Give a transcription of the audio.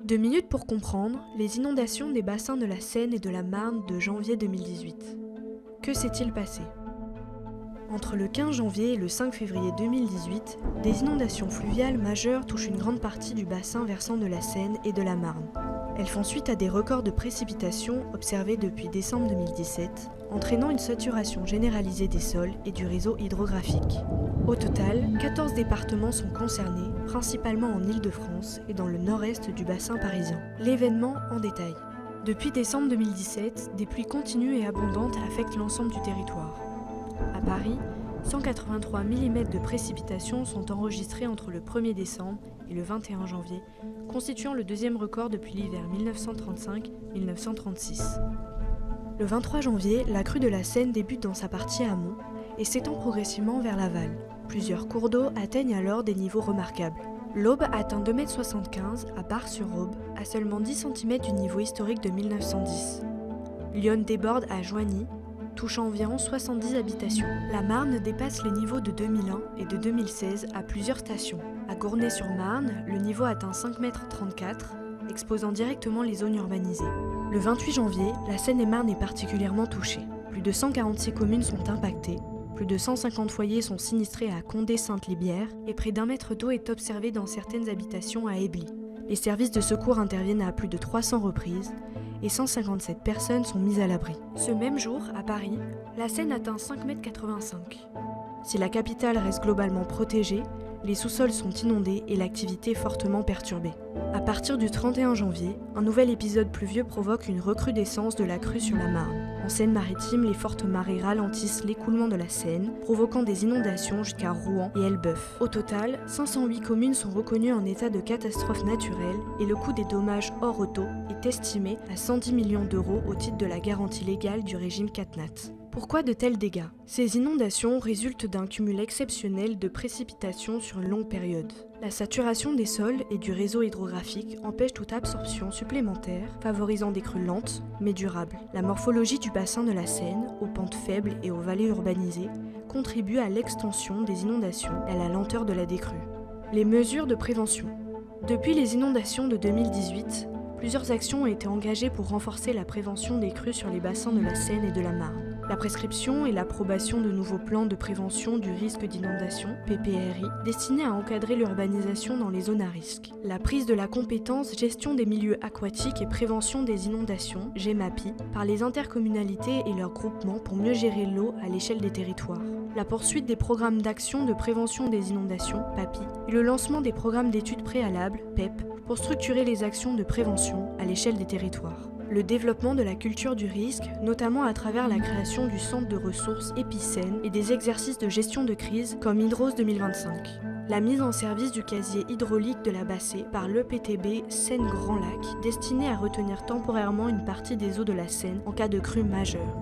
2 minutes pour comprendre les inondations des bassins de la Seine et de la Marne de janvier 2018. Que s'est-il passé ? Entre le 15 janvier et le 5 février 2018, des inondations fluviales majeures touchent une grande partie du bassin versant de la Seine et de la Marne. Elles font suite à des records de précipitations observés depuis décembre 2017, entraînant une saturation généralisée des sols et du réseau hydrographique. Au total, 14 départements sont concernés, principalement en Île-de-France et dans le nord-est du bassin parisien. L'événement en détail. Depuis décembre 2017, des pluies continues et abondantes affectent l'ensemble du territoire. À Paris, 183 mm de précipitations sont enregistrées entre le 1er décembre et le 21 janvier, constituant le deuxième record depuis l'hiver 1935-1936. Le 23 janvier, la crue de la Seine débute dans sa partie amont et s'étend progressivement vers l'aval. Plusieurs cours d'eau atteignent alors des niveaux remarquables. L'Aube atteint 2,75 m à Bar-sur-Aube, à seulement 10 cm du niveau historique de 1910. L'Yonne déborde à Joigny, touchant environ 70 habitations. La Marne dépasse les niveaux de 2001 et de 2016 à plusieurs stations. À Gournay-sur-Marne, le niveau atteint 5,34 m, exposant directement les zones urbanisées. Le 28 janvier, la Seine-et-Marne est particulièrement touchée. Plus de 146 communes sont impactées, plus de 150 foyers sont sinistrés à Condé-Sainte-Libière et près d'1 mètre d'eau est observé dans certaines habitations à Ébly. Les services de secours interviennent à plus de 300 reprises et 157 personnes sont mises à l'abri. Ce même jour, à Paris, la Seine atteint 5,85 m. Si la capitale reste globalement protégée, les sous-sols sont inondés et l'activité fortement perturbée. À partir du 31 janvier, un nouvel épisode pluvieux provoque une recrudescence de la crue sur la Marne. En Seine-Maritime, les fortes marées ralentissent l'écoulement de la Seine, provoquant des inondations jusqu'à Rouen et Elbeuf. Au total, 508 communes sont reconnues en état de catastrophe naturelle et le coût des dommages hors auto est estimé à 110 millions d'euros au titre de la garantie légale du régime CatNat. Pourquoi de tels dégâts ? Ces inondations résultent d'un cumul exceptionnel de précipitations sur une longue période. La saturation des sols et du réseau hydrographique empêche toute absorption supplémentaire, favorisant des crues lentes mais durables. La morphologie du bassin de la Seine, aux pentes faibles et aux vallées urbanisées, contribue à l'extension des inondations et à la lenteur de la décrue. Les mesures de prévention. Depuis les inondations de 2018, plusieurs actions ont été engagées pour renforcer la prévention des crues sur les bassins de la Seine et de la Marne. La prescription et l'approbation de nouveaux plans de prévention du risque d'inondation, PPRI, destinés à encadrer l'urbanisation dans les zones à risque. La prise de la compétence gestion des milieux aquatiques et prévention des inondations, GEMAPI, par les intercommunalités et leurs groupements pour mieux gérer l'eau à l'échelle des territoires. La poursuite des programmes d'action de prévention des inondations, PAPI, et le lancement des programmes d'études préalables, PEP, pour structurer les actions de prévention à l'échelle des territoires. Le développement de la culture du risque, notamment à travers la création du centre de ressources Épicène et des exercices de gestion de crise comme Hydrose 2025. La mise en service du casier hydraulique de la Bassée par l'EPTB Seine-Grand Lac, destiné à retenir temporairement une partie des eaux de la Seine en cas de crue majeure.